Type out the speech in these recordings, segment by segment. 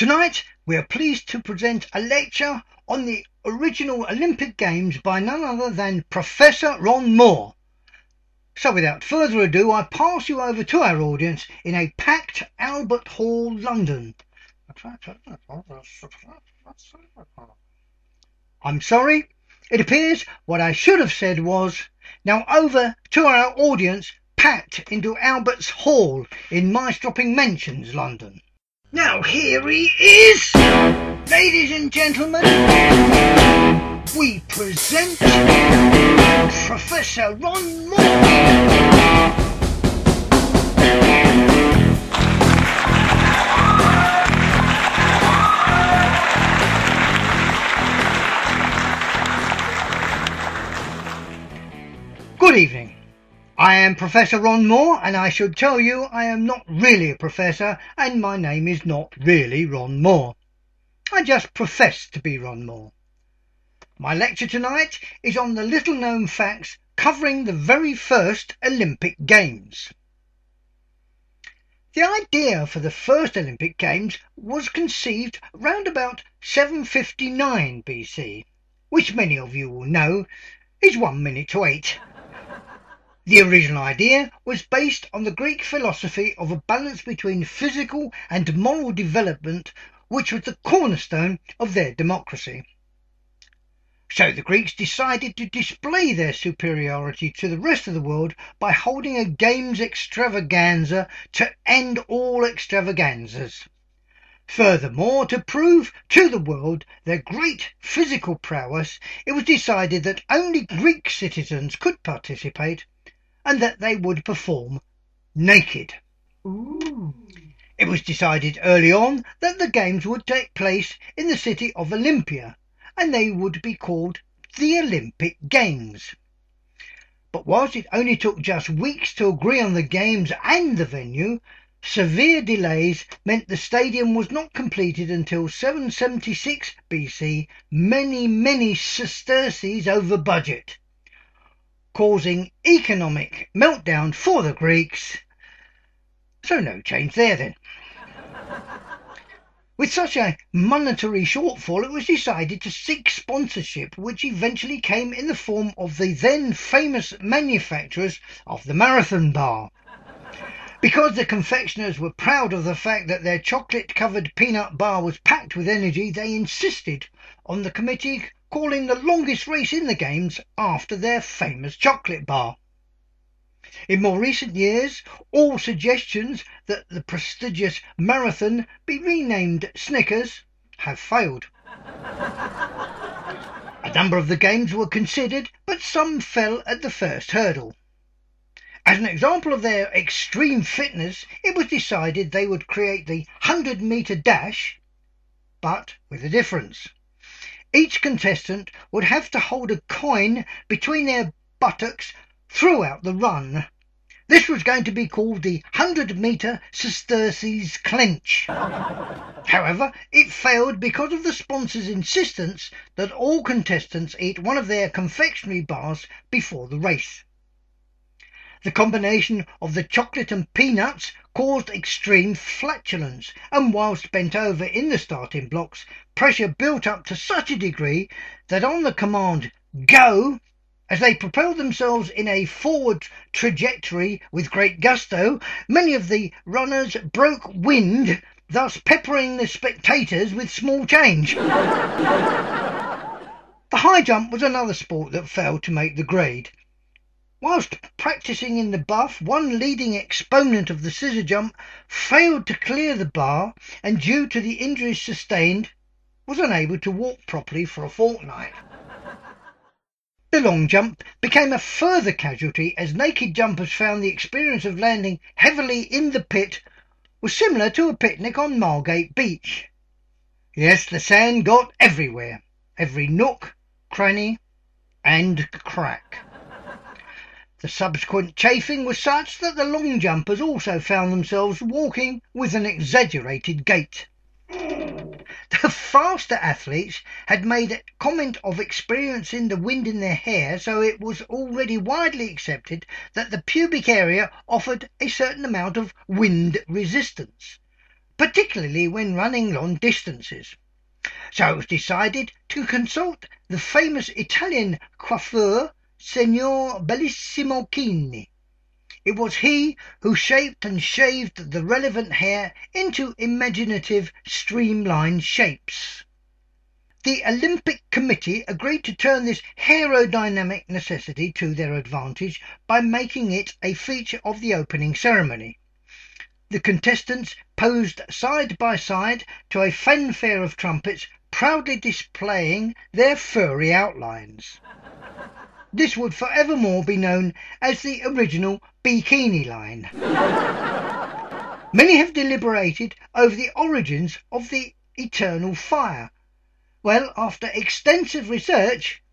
Tonight we are pleased to present a lecture on the original Olympic Games by none other than Professor Ron Moore. So without further ado, I pass you over to our audience in a packed Albert Hall, London. I'm sorry, it appears what I should have said was, now over to our audience packed into Albert's Hall in Mice-Dropping Mansions, London. Now here he is! Ladies and gentlemen, we present Professor Ron Moore! Good evening. I am Professor Ron Moore, and I should tell you I am not really a professor, and my name is not really Ron Moore. I just profess to be Ron Moore. My lecture tonight is on the little-known facts covering the very first Olympic Games. The idea for the first Olympic Games was conceived round about 759 BC, which many of you will know is 1 minute to 8. The original idea was based on the Greek philosophy of a balance between physical and moral development, which was the cornerstone of their democracy. So the Greeks decided to display their superiority to the rest of the world by holding a games extravaganza to end all extravaganzas. Furthermore, to prove to the world their great physical prowess, it was decided that only Greek citizens could participate, and that they would perform naked. Ooh. It was decided early on that the games would take place in the city of Olympia, and they would be called the Olympic Games. But whilst it only took just weeks to agree on the games and the venue, severe delays meant the stadium was not completed until 776 BC, many sesterces over budget, causing economic meltdown for the Greeks. So no change there then. With such a monetary shortfall, it was decided to seek sponsorship, which eventually came in the form of the then famous manufacturers of the marathon bar. Because the confectioners were proud of the fact that their chocolate-covered peanut bar was packed with energy, they insisted on the committee calling the longest race in the games after their famous chocolate bar. In more recent years, all suggestions that the prestigious marathon be renamed Snickers have failed. A number of the games were considered, but some fell at the first hurdle. As an example of their extreme fitness, it was decided they would create the 100-metre dash, but with a difference. Each contestant would have to hold a coin between their buttocks throughout the run. This was going to be called the 100-metre sesterces clench. However, it failed because of the sponsors' insistence that all contestants eat one of their confectionery bars before the race. The combination of the chocolate and peanuts caused extreme flatulence, and whilst bent over in the starting blocks, pressure built up to such a degree that on the command "Go!" as they propelled themselves in a forward trajectory with great gusto, many of the runners broke wind, thus peppering the spectators with small change. The high jump was another sport that failed to make the grade. Whilst practising in the buff, one leading exponent of the scissor jump failed to clear the bar, and due to the injuries sustained, was unable to walk properly for a fortnight. The long jump became a further casualty, as naked jumpers found the experience of landing heavily in the pit was similar to a picnic on Margate Beach. Yes, the sand got everywhere, every nook, cranny and crack. The subsequent chafing was such that the long jumpers also found themselves walking with an exaggerated gait. The faster athletes had made a comment of experiencing the wind in their hair, so it was already widely accepted that the pubic area offered a certain amount of wind resistance. particularly when running long distances. So it was decided to consult the famous Italian coiffeur Signor Bellissimo Chini. It was he who shaped and shaved the relevant hair into imaginative, streamlined shapes. The Olympic Committee agreed to turn this aerodynamic necessity to their advantage by making it a feature of the opening ceremony. The contestants posed side by side to a fanfare of trumpets proudly displaying their furry outlines. This would forevermore be known as the original bikini line. Many have deliberated over the origins of the eternal fire. Well, after extensive research,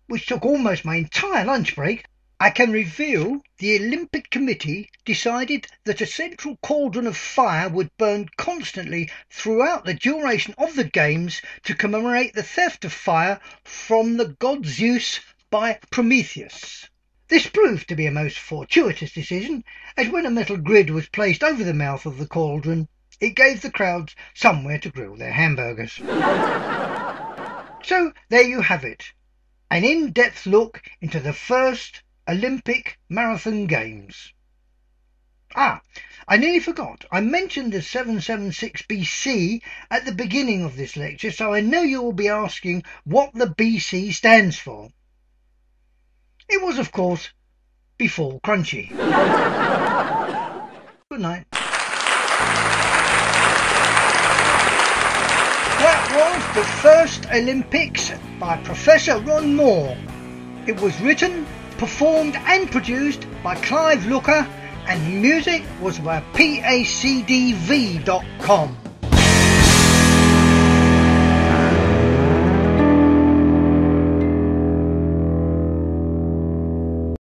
which took almost my entire lunch break, I can reveal the Olympic Committee decided that a central cauldron of fire would burn constantly throughout the duration of the Games to commemorate the theft of fire from the god Zeus by Prometheus. This proved to be a most fortuitous decision, as when a metal grid was placed over the mouth of the cauldron, it gave the crowds somewhere to grill their hamburgers. So there you have it, an in-depth look into the first Olympic Marathon Games. I nearly forgot. I mentioned the 776 BC at the beginning of this lecture, so I know you will be asking what the BC stands for. It was, of course, before Crunchy. Good night. That was the first Olympics by Professor Ron Moore. It was written, performed and produced by Clive Looker, and music was by pacdv.com.